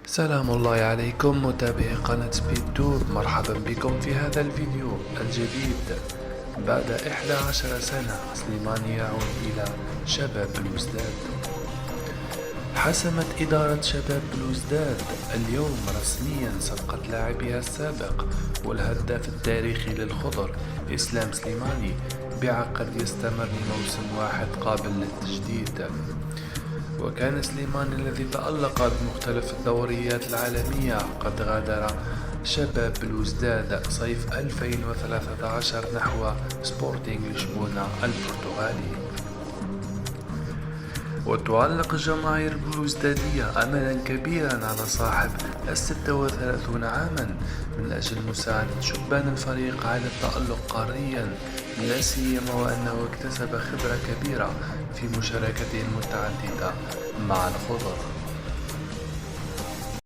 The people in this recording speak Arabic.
سلام الله عليكم متابعي قناة سبيد تور، مرحبا بكم في هذا الفيديو الجديد. بعد 11 سنة سليماني يعود إلى شباب بلوزداد. حسمت إدارة شباب بلوزداد اليوم رسميا صفقة لاعبها السابق والهداف التاريخي للخضر إسلام سليماني بعقد يستمر لموسم واحد قابل للتجديد. وكان سليماني الذي تألق بمختلف الدوريات العالمية قد غادر شباب بلوزداد صيف 2013 نحو سبورتينغ لشبونة البرتغالي. وتعلق الجماهير البلوزدادية أملا كبيرا على صاحب 36 عاما من أجل مساعدة شبان الفريق على التألق قاريا، لا سيما وأنه اكتسب خبرة كبيرة في مشاركته المتعددة مع الخضر.